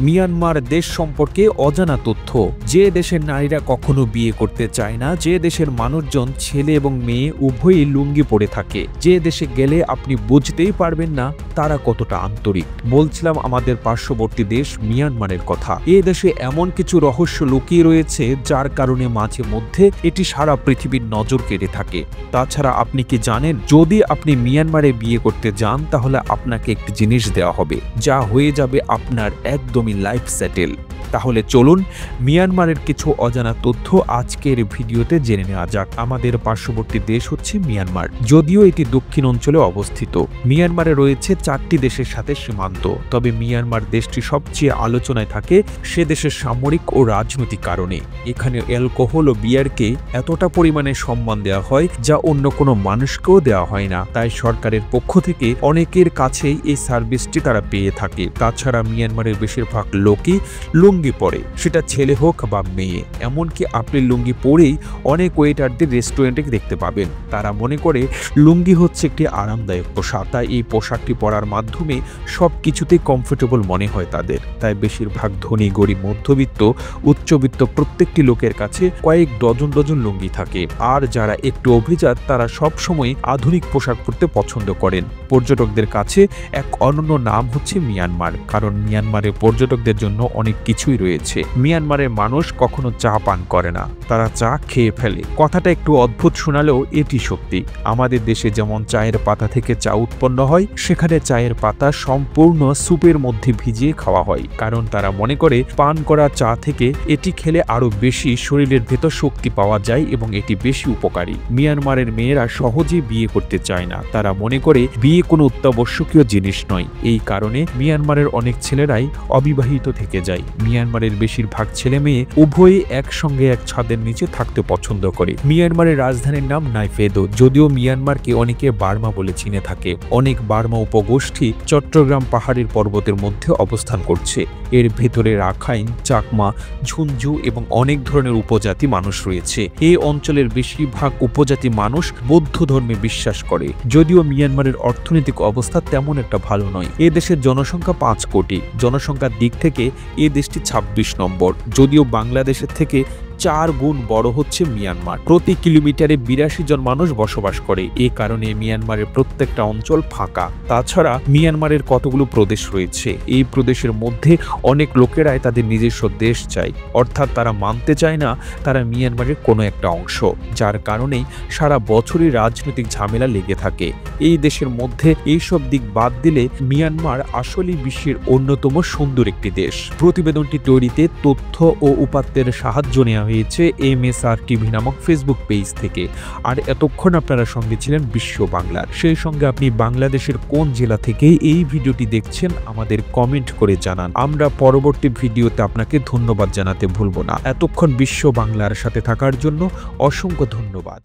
Myanmar দেশ সম্পর্কে অজানা তথ্য। যে দেশের নারীরা কখনো বিয়ে করতে চায় না, যে দেশের মানুষজন ছেলে এবং মেয়ে উভয়ই লুঙ্গি পরে থাকে, যে দেশে গেলে আপনি বুঝতেই পারবেন না তারা কতটা আন্তরিক। বলছিলাম আমাদের পার্শ্ববর্তী দেশ মিয়ানমারের কথা। এ দেশে এমন কিছু রহস্য লুকিয়ে রয়েছে যার কারণে মাঝে মধ্যে এটি সারা পৃথিবীর নজর কেড়ে থাকে। তাছাড়া আপনি কি জানেন, যদি আপনি মিয়ানমারে বিয়ে করতে যান তাহলে আপনাকে একটি জিনিস দেওয়া হবে যা হয়ে যাবে আপনার একদমই লাইফ সেটেল। তাহলে চলুন মিয়ানমারের কিছু অজানা তথ্য আজকের ভিডিওতে জেনে নেওয়া যাক। আমাদের পার্শ্ববর্তী দেশ হচ্ছে মিয়ানমার। যদিও এটি দক্ষিণ অঞ্চলে অবস্থিত, মিয়ানমারে রয়েছে 4টি দেশের সাথে সীমান্ত। তবে মিয়ানমার দেশটি সবচেয়ে আলোচনায় থাকে সে দেশের সামরিক ও রাজনৈতিক কারণে। এখানে অ্যালকোহল ও বিয়ারকে এতটা পরিমাণে সম্মান দেওয়া হয় যা অন্য কোনো মানুষকেও দেওয়া হয় না। তাই সরকারের পক্ষ থেকে অনেকের কাছেই এই সার্ভিসটি তারা পেয়ে থাকে। তাছাড়া মিয়ানমারের বেশিরভাগ লোকই লুঙ্গি পরে, সেটা ছেলে হোক বা মেয়ে। এমনকি আপনি লুঙ্গি পরেই অনেক ওয়েটারদের রেস্টুরেন্টে দেখতে পাবেন। তারা মনে করে লুঙ্গি হচ্ছে একটি আরামদায়ক পোশাক, তাই এই পোশাকটি পরার মাধ্যমে সব কিছুতেই কমফোর্টেবল মনে হয় তাদের। তাই বেশিরভাগ ধনী, গরিব, মধ্যবিত্ত, উচ্চবিত্ত প্রত্যেকটি লোকের কাছে কয়েক ডজন ডজন লুঙ্গি থাকে। আর যারা একটু অভিজাত তারা সবসময় আধুনিক পোশাক পরতে পছন্দ করেন। পর্যটকদের কাছে এক অনন্য নাম হচ্ছে মিয়ানমার, কারণ মিয়ানমারের পর্যটকদের জন্য অনেক কিছুই রয়েছে। মিয়ানমারের মানুষ কখনো চা পান করে না, তারা চা খেয়ে ফেলে। কথাটা একটু অদ্ভুত শোনালেও এটি সত্যি। আমাদের দেশে যেমন চায়ের পাতা থেকে চা উৎপন্ন হয়, সেখানে চায়ের পাতা সম্পূর্ণ স্যুপের মধ্যে ভিজিয়ে খাওয়া হয়, কারণ তারা মনে করে পান করা চা থেকে এটি খেলে আরো বেশি শরীরের ভেতর শক্তি পাওয়া যায় এবং এটি বেশি উপকারী। মিয়ানমারের মেয়েরা সহজে বিয়ে করতে চায় না, তারা মনে করে বিয়ে কোনো অত্যাবশ্যকীয় জিনিস নয়। এই কারণে মিয়ানমারের অনেক ছেলেরাই অবিবাহিত থেকে যায়। মিয়ানমারের বেশিরভাগ ছেলে মেয়ে উভয়ই একসঙ্গে এক ছাদের নিচে থাকতে পছন্দ করে। মিয়ানমারের রাজধানীর নাম নাইফেদো, যদিও মিয়ানমারকে অনেকে বার্মা বলে চিনে থাকে। অনেক বার্মা উপগোষ্ঠী চট্টগ্রাম পাহাড়ের পর্বতের মধ্যে অবস্থান করছে। এর ভেতরে রাখাইন, চাকমা, ঝুনঝু এবং অনেক ধরনের উপজাতি মানুষ রয়েছে। এই অঞ্চলের বেশিরভাগ উপজাতি মানুষ বৌদ্ধ ধর্মে বিশ্বাস করে। যদিও মিয়ানমারের অর্থনৈতিক অবস্থা তেমন একটা ভালো নয়। এ দেশের জনসংখ্যা 5 কোটি। জনসংখ্যার দিক থেকে এ দেশটি 26 নম্বর। যদিও বাংলাদেশের থেকে 4 গুণ বড় হচ্ছে মিয়ানমার। প্রতি কিলোমিটারে 82 জন মানুষ বসবাস করে। এ কারণে মিয়ানমারের প্রত্যেকটা অঞ্চল ফাঁকা। তাছাড়া মিয়ানমারের কতগুলো প্রদেশ রয়েছে। এই প্রদেশের মধ্যে অনেক লোকেরাই তাদের নিজস্ব দেশ চায়, অর্থাৎ তারা মানতে চায় না তারা মিয়ানমারের কোনো একটা অংশ, যার কারণেই সারা বছরই রাজনৈতিক ঝামেলা লেগে থাকে। এই দেশের মধ্যে এইসব দিক বাদ দিলে মিয়ানমার আসলেই বিশ্বের অন্যতম সুন্দর একটি দেশ। প্রতিবেদনটি তৈরিতে তথ্য ও উপাত্তের সাহায্য নেওয়া হয়েছে MSR টিভি নামক ফেসবুক পেজ থেকে। আর এতক্ষণ আপনারা সঙ্গে ছিলেন বিশ্ব বাংলার। সেই সঙ্গে আপনি বাংলাদেশের কোন জেলা থেকে এই ভিডিওটি দেখছেন আমাদের কমেন্ট করে জানান। আমরা পরবর্তী ভিডিওতে আপনাকে ধন্যবাদ জানাতে ভুলব না। এতক্ষণ বিশ্ব বাংলার সাথে থাকার জন্য অসংখ্য ধন্যবাদ।